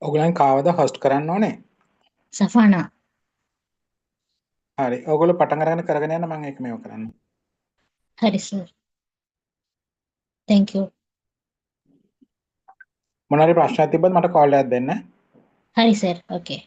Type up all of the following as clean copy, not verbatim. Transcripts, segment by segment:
ඔගලන් කාවද host කරන්න ඕනේ? සෆානා. හරි. ඔයගොල්ලෝ පටන් අරගෙන කරගෙන යන්න මම ඒක මේව කරන්න. හරි සර්. Thank you. මොනවා හරි ප්‍රශ්නයක් තිබ්බොත් මට කෝල් එකක් දෙන්න. හරි සර්. ඕකේ.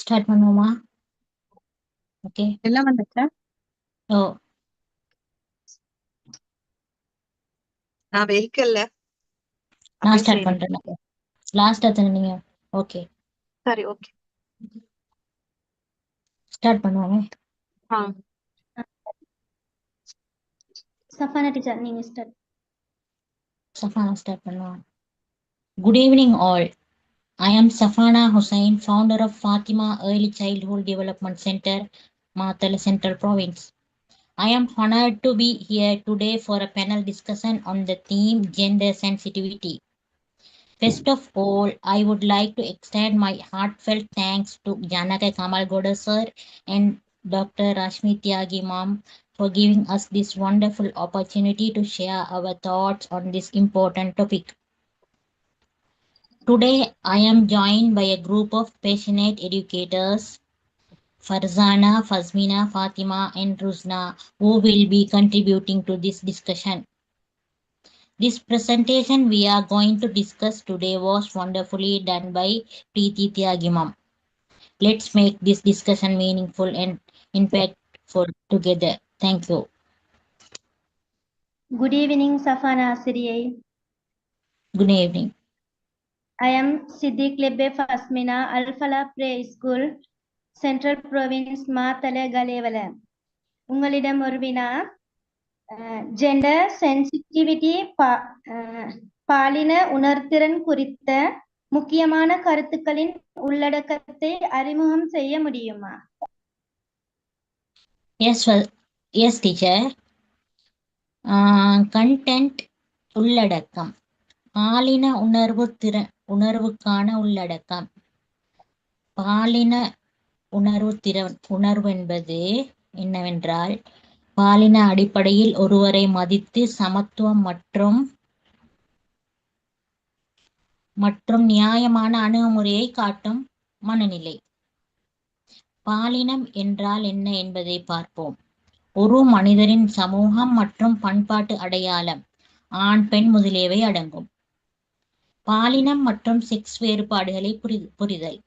ஸ்டார்ட் பண்ணுவோமா? ஓகே. எல்லாம் வந்துச்சா? ஓ, நான் வெஹிக்கல்ல நான் ஸ்டார்ட் பண்றேன். லாஸ்டா நீங்க. ஓகே, சரி, ஓகே. ஸ்டார்ட் பண்ணுவாங்க. சஃபானா டீச்சர் நீங்க ஸ்டார்ட். Safana start பண்ணுவாங்க. Good evening all. I am Safana Hussain, founder of Fatima Early Childhood Development Center, Maatala Central Province. I am honored to be here today for a panel discussion on the theme gender sensitivity. First of all, I would like to extend my heartfelt thanks to Janaka Kamalgoda sir and Dr. Rashmi Tyagi ma'am for giving us this wonderful opportunity to share our thoughts on this important topic. Today, I am joined by a group of passionate educators, Farzana, Fazmina, Fatima, and Ruzna, who will be contributing to this discussion. This presentation we are going to discuss today was wonderfully done by Preeti Tyagi ma'am. Let's make this discussion meaningful and impactful together. Thank you. Good evening, Safana ஆசிரியை. Good evening. I am Siddiq Lebbe Fasmina, Al-Falah Preschool, Central Province, Maatala Galewala. உங்களிடம் ஒரு வினா, gender sensitivity பாலின உணர்திறன் குறித்த முக்கியமான கருத்துக்களின் உள்ளடக்கத்தை அறிமுகம் செய்ய முடியுமா? Yes, teacher. Content உள்ளடக்கம், பாலின உணர்வுக்கான உள்ளடக்கம். பாலின உணர்வு என்பது என்னவென்றால், பாலின அடிப்படையில் ஒருவரை மதித்து சமத்துவம் மற்றும் நியாயமான அணுகுமுறையை காட்டும் மனநிலை. பாலினம் என்றால் என்ன என்பதை பார்ப்போம். ஒரு மனிதரின் சமூகம் மற்றும் பண்பாட்டு அடையாளம், ஆண் பெண் முதலியவை அடங்கும். பாலினம் மற்றும் செக்ஸ் வேறுபாடுகளை புரிதல்.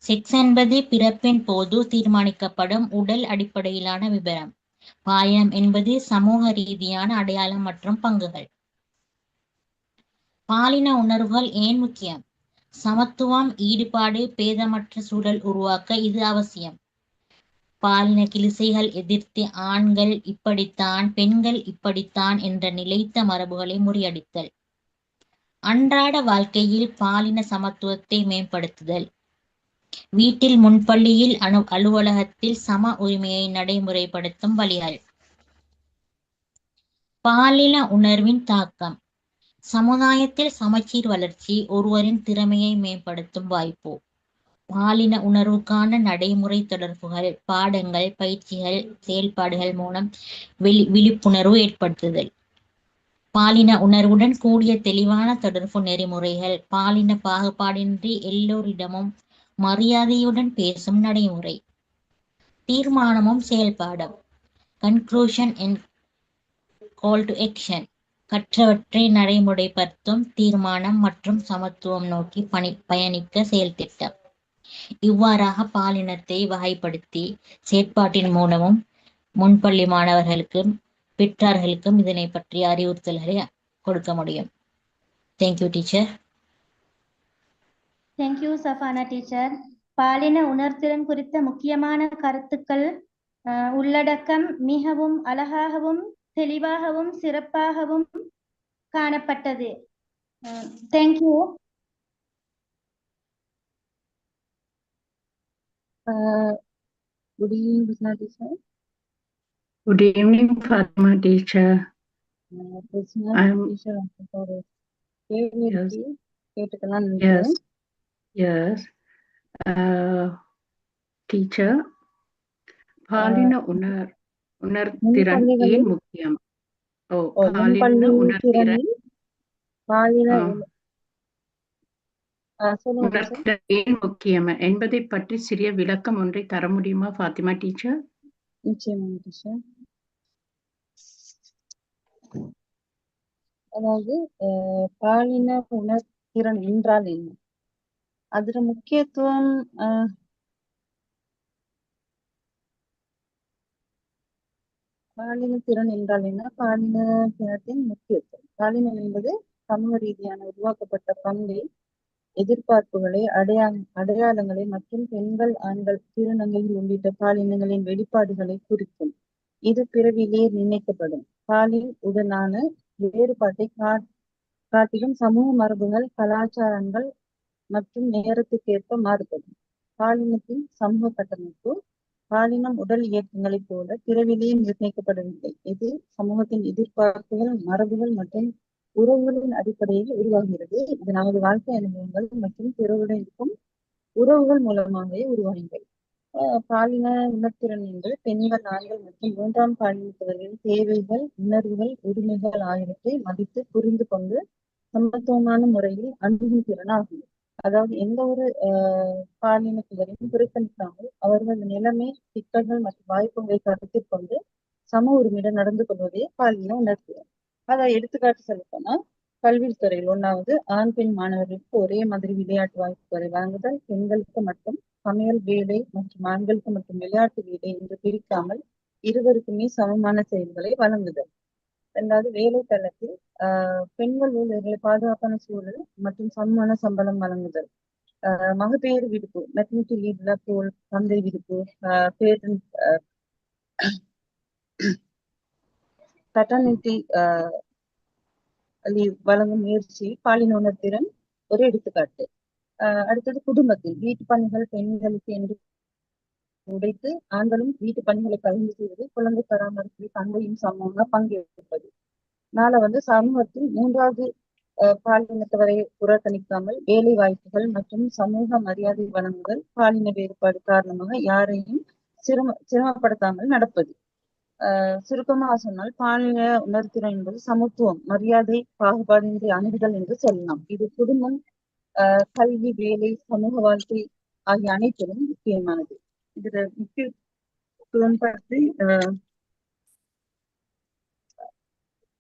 செக்ஸ் என்பது பிறப்பின் போது தீர்மானிக்கப்படும் உடல் அடிப்படையிலான விபரம். பாலினம் என்பது சமூக ரீதியான அடையாளம் மற்றும் பங்குகள். பாலின உணர்வுகள் ஏன் முக்கியம்? சமத்துவம், ஈடுபாடு, பேதமற்ற சூழல் உருவாக்க இது அவசியம். பாலின கிளிசைகள் எதிர்த்து ஆண்கள் இப்படித்தான் பெண்கள் இப்படித்தான் என்ற நிலைத்த மரபுகளை முறியடித்தல். அன்றாட வாழ்க்கையில் பாலின சமத்துவத்தை மேம்படுத்துதல். வீட்டில், முன்பள்ளியில், அலுவலகத்தில் சம உரிமையை நடைமுறைப்படுத்தும் வழிகள். பாலின உணர்வின் தாக்கம். சமுதாயத்தில் சமச்சீர் வளர்ச்சி ஒருவரின் திறமையை மேம்படுத்தும் வாய்ப்பு. பாலின உணர்வுக்கான நடைமுறை தொடர்புகள், பாடங்கள், பயிற்சிகள், செயல்பாடுகள் மூலம் விழிப்புணர்வு ஏற்படுத்துதல். பாலின உணர்வுடன் கூடிய தெளிவான தொடர்பு நெறிமுறைகள். பாலின பாகுபாடின்றி எல்லோரிடமும் மரியாதையுடன் பேசும் நடைமுறை. தீர்மானமும் செயல்பாடும். Conclusion and call to action. கற்றவற்றை நடைமுறைப்படுத்தும் தீர்மானம் மற்றும் சமத்துவம் நோக்கி பயணிக்க செயல் திட்டம். இவ்வாறாக பாலினத்தை வகைப்படுத்தி செயற்பாட்டின் மூலமும் முன்பள்ளி மாணவர்களுக்கும் பெற்றார்களுக்கும் இதனை பற்றிய அறிவுறுத்தல்களை கொடுக்க முடியும். Thank you teacher. Thank you Safana teacher. பாலின உணர்திறன் குறித்த முக்கியமான கருத்துக்கள் உள்ளடக்கம் மிகவும் அழகாகவும் தெளிவாகவும் சிறப்பாகவும் காணப்பட்டது. Thank you. Good evening, Bisna teacher. Good evening, Fatima teacher. Bisna teacher, yes. Yes. Teacher, பாலின உணர்திறன் ஏன் முக்கியம்? பாலின உணர்திறன் ஏன் முக்கியம் என்பதை பற்றி சிறிய விளக்கம் ஒன்றை தர முடியுமா ஃபாத்திமா டீச்சர்? நிச்சயமாக டீச்சர். அதாவது பாலின உணர்திறன் என்றால் என்ன, அதுல முக்கியத்துவம் பாலின திறன் என்றால் என்ன, பாலின திறத்தின் முக்கியத்துவம். பாலினம் என்பது சமூக ரீதியான உருவாக்கப்பட்ட பங்கை, எதிர்பார்ப்புகளை, அடையாளங்களை மற்றும் பெண்கள், ஆண்கள், திருநங்கைகள் உள்ளிட்ட பாலினங்களின் வெளிப்பாடுகளை குறிக்கும். இது பிறவிலே நிர்ணயிக்கப்படும். பாலின் உடனான வேறுபாட்டை காட்டிலும் சமூக மரபுகள், கலாச்சாரங்கள் மற்றும் நேரத்துக்கேற்ப மாறுபடும். பாலினத்தின் சமூக கட்டமைப்பு. பாலினம் உடல் இயக்கங்களைப் போல பிறவிலே நிர்ணயிக்கப்படவில்லை. இது சமூகத்தின் எதிர்பார்ப்புகள், மரபுகள் மற்றும் உறவுகளின் அடிப்படையில் உருவாகிறது. இது நமது வாழ்க்கை அனுபவங்கள் மற்றும் பிறருடன் இருக்கும் உறவுகள் மூலமாகவே உருவாகிறது. பாலின உணர்திறன் என்பது பெண்கள், ஆண்கள் மற்றும் மூன்றாம் பாலினத்தவர்களின் தேவைகள், உணர்வுகள், உரிமைகள் ஆகியவற்றை மதித்து புரிந்து கொண்டு சமத்துவமான முறையில் அணுகும் திறன் ஆகும். அதாவது எந்த ஒரு பாலினத்தவரையும் புறக்கணிக்காமல் அவர்கள் நிலைமை, சிக்கல்கள் மற்றும் வாய்ப்புகளை கருத்தில் கொண்டு சம உரிமையுடன் நடந்து கொள்வதே பாலின உணர்திறன். அதை எடுத்துக்காட்டு சொல்லப்போனா கல்வித்துறையில் 1வது ஆண் பெண் மாணவர்களுக்கு ஒரே மாதிரி விளையாட்டு வாய்ப்புகளை வழங்குதல், பெண்களுக்கு மட்டும் சமையல் வேலை மற்றும் ஆண்களுக்கு மட்டும் விளையாட்டு வேலை என்று பிரிக்காமல் இருவருக்குமே சமமான செயல்களை வழங்குதல். 2வது வேலை தளத்தில் பெண்கள் ஊழியர்களை பாதுகாப்பான சூழல் மற்றும் சமமான சம்பளம் வழங்குதல். மகப்பேறு விடுப்பு, மெட்டர்னிட்டி லீவ்ல போல் தந்தை விடுப்பு, பெட்டர்னிட்டி லீவ் வழங்கும் முயற்சி பாலின உணர்திறன் ஒரு எடுத்துக்காட்டு. அடுத்தது குடும்பத்தில் வீட்டு பணிகள் பெண்களுக்கு என்று உடைத்து ஆண்களும் வீட்டு பணிகளை கலந்து செய்வது, குழந்தை பராமரிப்பில் தந்தையும் சமமாக பங்கேற்பது. 4வது சமூகத்தில் 3வது பாலினத்தவரை புறக்கணிக்காமல் வேலை வாய்ப்புகள் மற்றும் சமூக மரியாதை வழங்குதல், பாலின வேறுபாடு காரணமாக யாரையும் சிரமப்படுத்தாமல் நடப்பது. சுருக்கமாக சொன்னால் பாலின உணர்திறன் என்பது சமத்துவம், மரியாதை, பாகுபாடின்றி அணுகுதல் என்று சொல்லலாம். இது குடும்பம், கல்வி, வேலை, சமூக வாழ்க்கை ஆகிய அனைத்திலும் முக்கியமானது. இதுல முக்கியத்துவம் பற்றி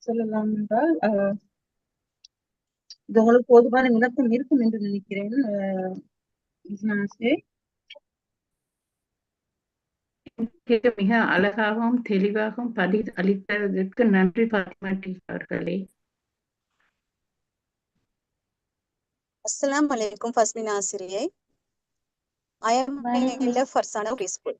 சொல்லலாம் என்றால் இது உங்களுக்கு போதுமான விளக்கம் இருக்கும் என்று நினைக்கிறேன். மிக அழகாகவும் தெளிவாகவும் பதில் அளித்ததற்கு நன்றி பாத்திமா அவர்களே. Assalamu alaikum Fasmina ஆசிரியை. I am Farsanah preschool.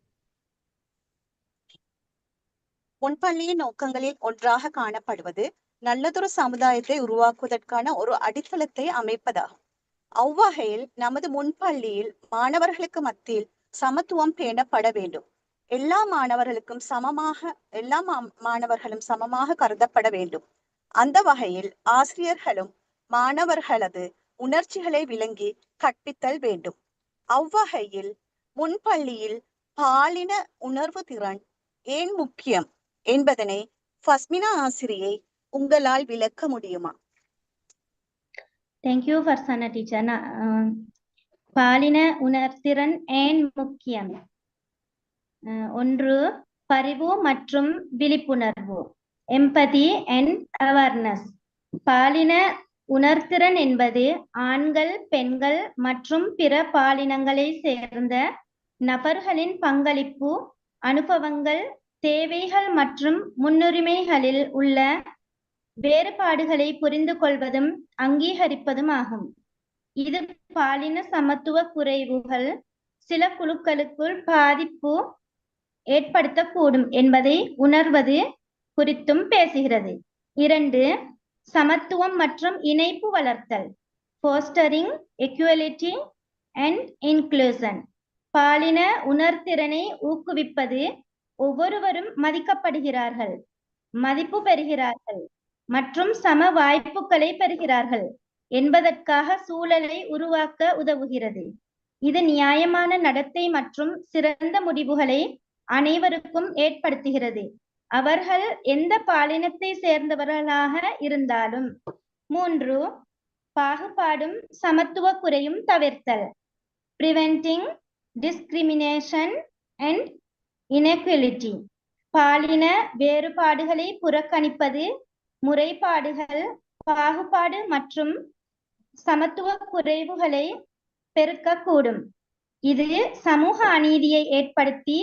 முன்பள்ளியின் நோக்கங்களில் ஒன்றாக காணப்படுவது நல்லதொரு சமுதாயத்தை உருவாக்குவதற்கான ஒரு அடித்தளத்தை அமைப்பதாகும். அவ்வகையில் நமது முன்பள்ளியில் மாணவர்களுக்கு மத்தியில் சமத்துவம் பேணப்பட வேண்டும். எல்லா மாணவர்களும் சமமாக கருதப்பட வேண்டும். அந்த வகையில் ஆசிரியர்களும் மாணவர்களது உணர்ச்சிகளை விளங்கி கற்பித்தல் வேண்டும். அவ்வகையில் முன்பள்ளியில் பாலின உணர்வு திறன் ஏன் முக்கியம் என்பதனை ஃபஸ்மினா ஆசிரியை உங்களால் விளக்க முடியுமா? Thank you, Farsana teacher. பாலின உணர்திறன் ஏன் முக்கியம்? ஒன்று, பரிவு மற்றும் விழிப்புணர்வு, எம்பதி அண்ட் அவேர்னஸ். பாலின உணர்திறன் என்பது ஆண்கள், பெண்கள் மற்றும் பிற பாலினங்களை சேர்ந்த நபர்களின் பங்களிப்பு, அனுபவங்கள், தேவைகள் மற்றும் முன்னுரிமைகளில் உள்ள வேறுபாடுகளை புரிந்து கொள்வதும் அங்கீகரிப்பதும் ஆகும். இது பாலின சமத்துவ குறைவுகள் சில குழுக்களுக்குள் பாதிப்பு ஏற்படுத்தக்கூடும் என்பதை உணர்வது குறித்தும் பேசுகிறது. 2, சமத்துவம் மற்றும் இணைப்பு வளர்த்தல், ஃபோஸ்டரிங் எக்வாலிட்டி அண்ட் இன்க்ளூஷன். பாலின உணர்திறனை ஊக்குவிப்பது ஒவ்வொருவரும் மதிக்கப்படுகிறார்கள், மதிப்பு பெறுகிறார்கள் மற்றும் சம வாய்ப்புகளை பெறுகிறார்கள் என்பதற்காக சூழலை உருவாக்க உதவுகிறது. இது நியாயமான நடத்தை மற்றும் சிறந்த முடிவுகளை அனைவருக்கும் ஏற்படுத்துகிறது, அவர்கள் எந்த பாலினத்தை சேர்ந்தவர்களாக இருந்தாலும். 3, பாகுபாடும் சமத்துவ குறையும் தவிர்த்தல், preventing discrimination and inequality. பாலின வேறுபாடுகளை புறக்கணிப்பது முறைப்பாடுகள், பாகுபாடு மற்றும் சமத்துவ குறைவுகளை பெருக்கக்கூடும். இது சமூக அநீதியை ஏற்படுத்தி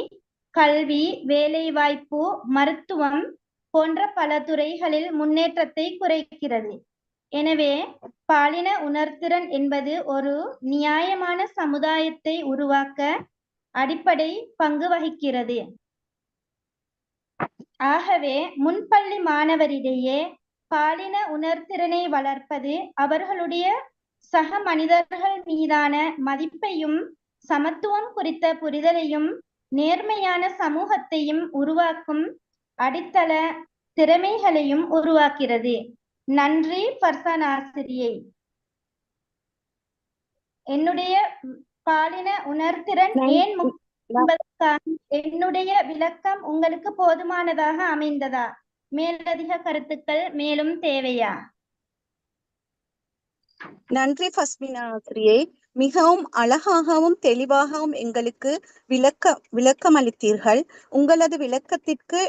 கல்வி, வேலைவாய்ப்பு, மருத்துவம் போன்ற பல துறைகளில் முன்னேற்றத்தை குறைக்கிறது. எனவே பாலின உணர்திறன் என்பது ஒரு நியாயமான சமுதாயத்தை உருவாக்க அடிப்படை பங்கு வகிக்கிறது. ஆகவே முன்பள்ளி மாணவரிடையே பாலின உணர்திறனை வளர்ப்பது அவர்களுடைய சக மனிதர்கள் மீதான மதிப்பையும், சமத்துவம் குறித்த புரிதலையும், நேர்மையான சமூகத்தையும் உருவாக்கும் அடித்தள திறமைகளையும் உருவாக்கிறது. நன்றி ஃபர்சானா ஆசிரியை. என்னுடைய பாலின உணர்திறன் ஏன் என்பதற்கான என்னுடைய விளக்கம் உங்களுக்கு போதுமானதாக அமைந்ததா? மேலதிக கருத்துக்கள் மேலும் தேவையா? நன்றி ஃபஸ்மினா ஆசிரியை. மிகவும் அழகாகவும் தெளிவாகவும் எங்களுக்கு விளக்கம் அளித்தீர்கள். உங்களது விளக்கத்திற்கு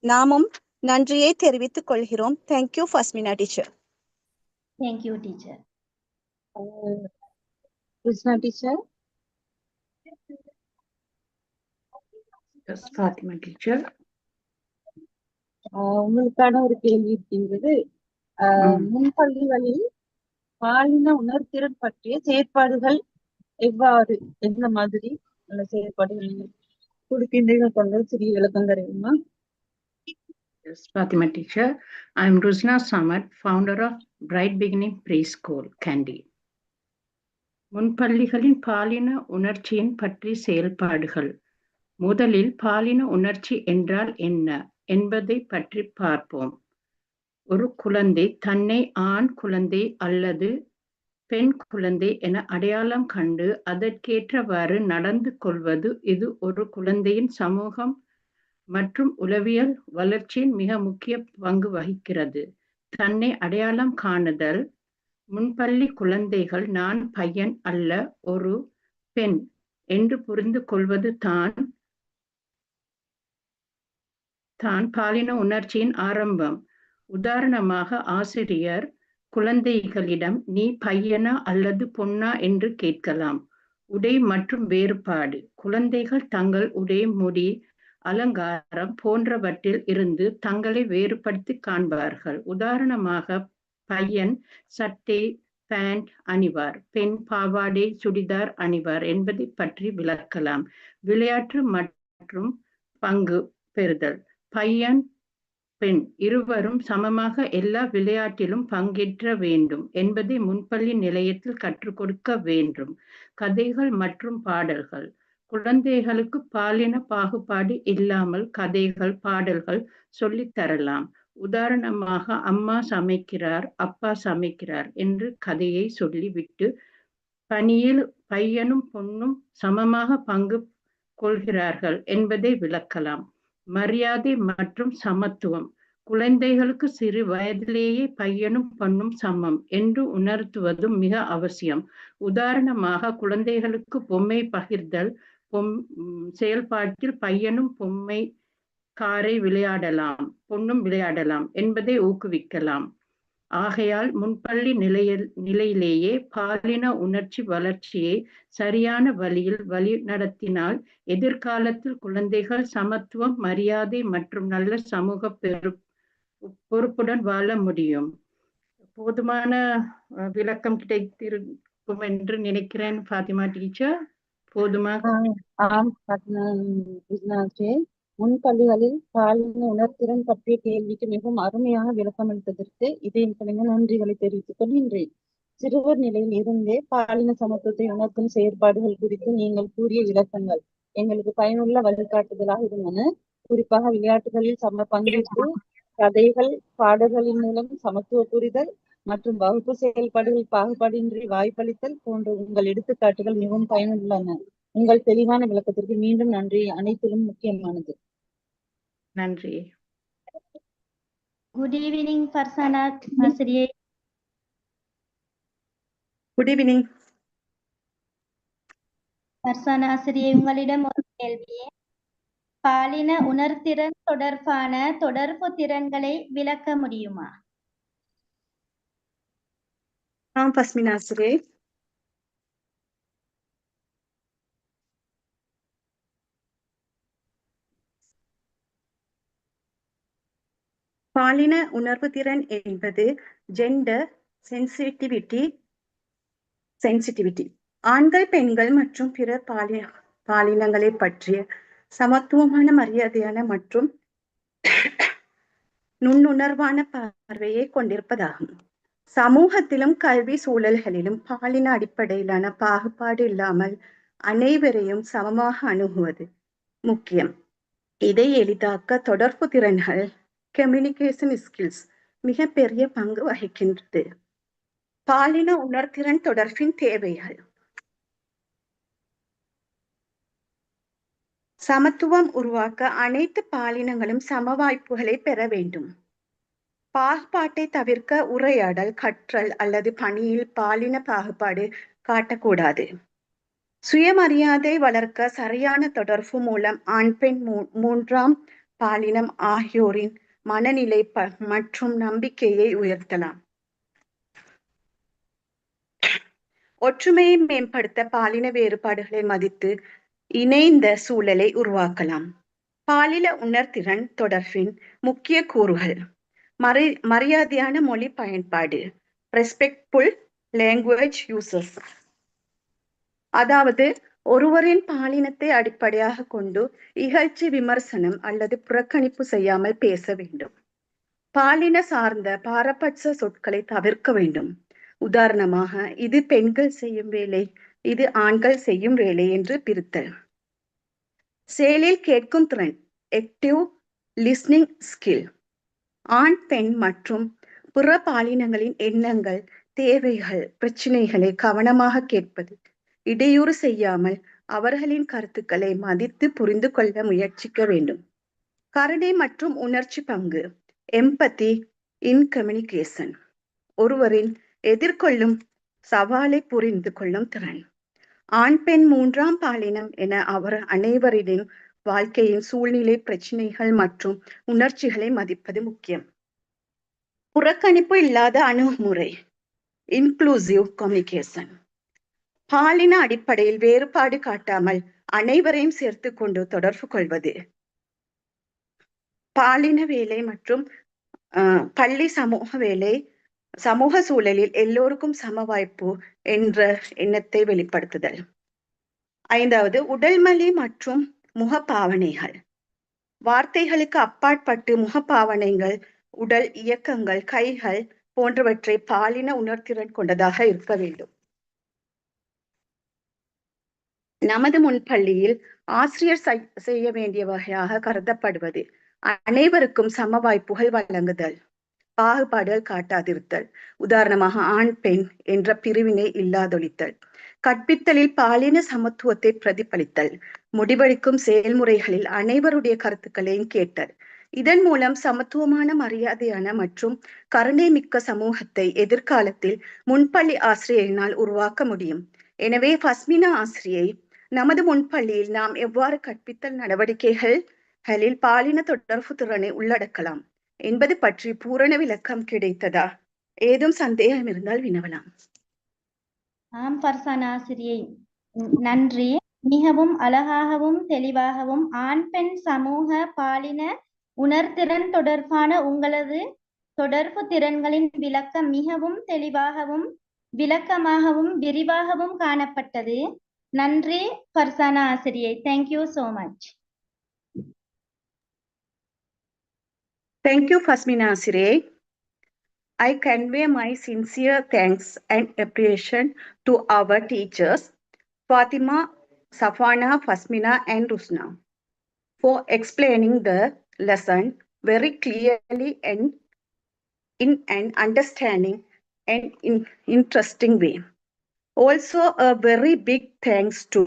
நாமும் நன்றியை தெரிவித்துக் கொள்கிறோம். Thank you Fasmina teacher. Thank you teacher. Krishna teacher. Fathima teacher. உங்களுக்கான ஒரு கேள்வி இருக்கின்றது. முன்பள்ளிகளில் பாலின உணர்திறன் பற்றிய செயற்பாடுகள் எவ்வாறு, எந்த மாதிரி உள்ள செயற்பாடுகள் கொடுக்கின்றீர்கள் கொண்ட சிறிய விளக்கம் தருவீங்களா? Yes, Fatima teacher. I am Ruzna Samad, founder of Bright Beginning Preschool, Kandy. முன்பள்ளிகளின் பாலின உணர்ச்சியின் பற்றி செயல்பாடுகள். முதலில் பாலின உணர்ச்சி என்றால் என்ன என்பதை பற்றி பார்ப்போம். ஒரு குழந்தை தன்னை ஆண் குழந்தை அல்லது பெண் குழந்தை என அடையாளம் கண்டு அதற்கேற்றவாறு நடந்து கொள்வது, இது ஒரு குழந்தையின் சமூகம் மற்றும் உளவியல் வளர்ச்சியின் மிக முக்கிய பங்கு வகிக்கிறது. தன்னை அடையாளம் காணுதல். முன்பள்ளி குழந்தைகள் நான் பையன் அல்ல ஒரு பெண் என்று புரிந்து கொள்வது தான் பாலின உணர்ச்சியின் ஆரம்பம். உதாரணமாக, ஆசிரியர் குழந்தைகளிடம் நீ பையனா அல்லது பொண்ணா என்று கேட்கலாம். உடை மற்றும் வேறுபாடு. குழந்தைகள் தங்கள் உடை, முடி, அலங்காரம் போன்றவற்றில் இருந்து தங்களை வேறுபடுத்தி காண்பார்கள். உதாரணமாக, பையன் சட்டை, பேண்ட் அணிவார், பெண் பாவாடை, சுடிதார் அணிவார் என்பதை பற்றி விளக்கலாம். விளையாட்டு மற்றும் பங்கு பெறுதல். பையன் பெண் இருவரும் சமமாக எல்லா விளையாட்டிலும் பங்கேற்ற வேண்டும் என்பதை முன்பள்ளி நிலையத்தில் கற்றுக் கொடுக்க வேண்டும். கதைகள் மற்றும் பாடல்கள். குழந்தைகளுக்கு பாலின பாகுபாடு இல்லாமல் கதைகள், பாடல்கள் சொல்லித் தரலாம். உதாரணமாக, அம்மா சமைக்கிறார், அப்பா சமைக்கிறார் என்று கதையை சொல்லிவிட்டு பணியில் பையனும் பொண்ணும் சமமாக பங்கு கொள்கிறார்கள் என்பதை விளக்கலாம். மரியாதை மற்றும் சமத்துவம். குழந்தைகளுக்கு சிறு வயதிலேயே பையனும் பெண்ணும் சமம் என்று உணர்த்துவதும் மிக அவசியம். உதாரணமாக, குழந்தைகளுக்கு பொம்மை பகிர்தல் செயல்பாட்டில் பையனும் பொம்மை காரை விளையாடலாம், பொண்ணும் விளையாடலாம் என்பதை ஊக்குவிக்கலாம். ஆகையால் முன்பள்ளி நிலையிலேயே பாலின உணர்ச்சி வளர்ச்சியை சரியான வழியில் வழிநடத்தினால் எதிர்காலத்தில் குழந்தைகள் சமத்துவம், மரியாதை மற்றும் நல்ல சமூக பொறுப்புடன் வாழ முடியும். போதுமான விளக்கம் கிடைத்திருக்கும் என்று நினைக்கிறேன். ஃபாத்திமா டீச்சர், போதுமா? ஆம் ஆசிரியை, முன்பள்ளிகளில் பாலின உணர்திறன் பற்றிய கேள்விக்கு மிகவும் அருமையான விளக்கம் அளித்ததற்கு இதயம் கலந்த நன்றிகளை தெரிவித்துக் கொள்கின்றேன். சிறுவர் நிலையில் இருந்தே பாலின சமத்துவத்தை உணர்த்தும் செயற்பாடுகள் குறித்து நீங்கள் கூறிய விளக்கங்கள் எங்களுக்கு பயனுள்ள வழிகாட்டுதலாக இருந்தன. குறிப்பாக விளையாட்டுகளில் பங்கேற்பு, கதைகள், பாடல்களின் மூலம் சமத்துவ புரிதல் மற்றும் வகுப்பு செயல்பாடுகள் பாகுபாடின்றி வாய்ப்பளித்தல் போன்ற உங்கள் எடுத்துக்காட்டுகள் மிகவும் பயனுள்ளன. உங்கள் தெளிவான விளக்கத்திற்கு மீண்டும் நன்றி. அனைத்திலும் முக்கியமானது. நன்றி. குட் ஈவினிங் ஃபர்சானா ஆசிரியை. குட் ஈவினிங் ஃபர்சானா ஆசிரியை, உங்களிடம் ஒரு கேள்வி. பாலின உணர்திறன் தொடர்பான தொடர்பு திறன்களை விளக்க முடியுமா? ஆம் பஸ்மினா ஆசிரியை. பாலின உணர்வு திறன் என்பது ஜெண்டர் சென்சிட்டிவிட்டி ஆண்கள், பெண்கள் மற்றும் பிற பாலினங்களை பற்றிய சமத்துவமான, மரியாதையான மற்றும் நுண்ணுணர்வான பார்வையை கொண்டிருப்பதாகும். சமூகத்திலும் கல்வி சூழல்களிலும் பாலின அடிப்படையிலான பாகுபாடு இல்லாமல் அனைவரையும் சமமாக அணுகுவது முக்கியம். இதை எளிதாக்க தொடர்பு திறன்கள், கம்யூனிகேஷன் ஸ்கில்ஸ் மிக பெரிய பங்கு வகிக்கின்றது. பாலின உணர்திறன் தொடர்பின் தேவைகள். சமத்துவம் உருவாக்க அனைத்து பாலினங்களும் சம வாய்ப்புகளை பெற வேண்டும். பாகுபாட்டை தவிர்க்க உரையாடல், கற்றல் அல்லது பணியில் பாலின பாகுபாடு காட்டக்கூடாது. சுயமரியாதை வளர்க்க சரியான தொடர்பு மூலம் ஆண், பெண், மூன்றாம் பாலினம் ஆகியோரின் மனநிலை மற்றும் நம்பிக்கையை உயர்த்தலாம். ஒற்றுமையை மேம்படுத்த பாலின வேறுபாடுகளை மதித்து இணைந்த சூழலை உருவாக்கலாம். பாலின உணர்திறன் தொடர்பின் முக்கிய கூறுகள். மரியாதையான மொழி பயன்பாடு, ரெஸ்பெக்ட்ஃபுல் லாங்குவேஜ் யூசஸ், அதாவது ஒருவரின் பாலினத்தை அடிப்படையாக கொண்டு இகழ்ச்சி, விமர்சனம் அல்லது புறக்கணிப்பு செய்யாமல் பேச வேண்டும். பாலின சார்ந்த பாரபட்ச சொற்களை தவிர்க்க வேண்டும். உதாரணமாக, இது பெண்கள் செய்யும் வேலை, இது ஆண்கள் செய்யும் வேலை என்று பிரித்தல். செயலில் கேட்கும் திறன், ஆக்டிவ் லிஸ்னிங் ஸ்கில், ஆண், பெண் மற்றும் பிற பாலினங்களின் எண்ணங்கள், தேவைகள், பிரச்சனைகளை கவனமாக கேட்பது, இடையூறு செய்யாமல் அவர்களின் கருத்துக்களை மதித்து புரிந்து கொள்ள முயற்சிக்க வேண்டும். கருணை மற்றும் உணர்ச்சி பங்கு, எம்பதி இன் கம்யூனிகேஷன், ஒருவரின் எதிர்கொள்ளும் சவாலை புரிந்து கொள்ளும் திறன். ஆண், பெண், மூன்றாம் பாலினம் என அவர் அனைவரின் வாழ்க்கையின் சூழ்நிலை, பிரச்சனைகள் மற்றும் உணர்ச்சிகளை மதிப்பது முக்கியம். புறக்கணிப்பு இல்லாத அணுகுமுறை, இன்க்ளூசிவ் கம்யூனிகேஷன், பாலின அடிப்படையில் வேறுபாடு காட்டாமல் அனைவரையும் சேர்த்து கொண்டு தொடர்பு கொள்வது. பாலின வேலை மற்றும் பள்ளி சமூக சூழலில் எல்லோருக்கும் சம வாய்ப்பு என்ற எண்ணத்தை வெளிப்படுத்துதல். 5வது, உடல் மொழி மற்றும் முக பாவனைகள், வார்த்தைகளுக்கு அப்பாற்பட்டு முகபாவனைகள், உடல் இயக்கங்கள், கைகள் போன்றவற்றை பாலின உணர்திறன் கொண்டதாக இருக்க வேண்டும். நமது முன்பள்ளியில் ஆசிரியர் செய்ய வேண்டிய வகையாக கருதப்படுவது அனைவருக்கும் சம வாய்ப்புகள் வழங்குதல், பாகுபாடுகள் காட்டாதிருத்தல், உதாரணமாக ஆண் பெண் என்ற பிரிவினை இல்லாதொழித்தல், கற்பித்தலில் பாலின சமத்துவத்தை பிரதிபலித்தல், முடிவெடுக்கும் செயல்முறைகளில் அனைவருடைய கருத்துக்களையும் கேட்டல். இதன் மூலம் சமத்துவமான, மரியாதையான மற்றும் கருணை மிக்க சமூகத்தை எதிர்காலத்தில் முன்பள்ளி ஆசிரியரினால் உருவாக்க முடியும். எனவே பஸ்மினா ஆசிரியை, நமது முன்பள்ளியில் நாம் எவ்வாறு கற்பித்தல் நடவடிக்கைகளில் பாலின தொடர்பு திறனை உள்ளடக்கலாம் என்பது பற்றி பூரண விளக்கம் கிடைத்ததா? ஏதும் சந்தேகம் இருந்தால் வினவலாம். ஆம் ஃபர்சானா ஆசிரியை, நன்றி. மிகவும் அழகாகவும் தெளிவாகவும் ஆண் பெண் சமூக பாலின உணர்திறன் தொடர்பான உங்களது தொடர்பு திறன்களின் விளக்கம் மிகவும் தெளிவாகவும் விளக்கமாகவும் விரிவாகவும் காணப்பட்டது. நன்றி ஃபர்சானா ஆசிரியை. Thank you so much. Thank you, Fasmina Asire. I convey my sincere thanks and appreciation to our teachers, Fatima, Safana, Fasmina, and Rusna, for explaining the lesson very clearly and in an understanding and interesting way. Also, a very big thanks to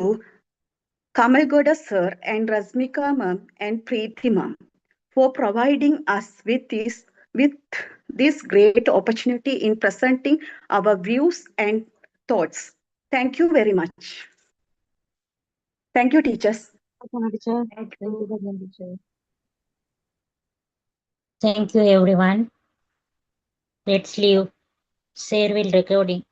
Kamalgoda sir and Rasmika ma'am and Preeti ma'am for providing us with this great opportunity in presenting our views and thoughts. Thank you very much. Thank you, teachers. Thank you, teacher. Thank you, everyone. Let's leave. Share will recording.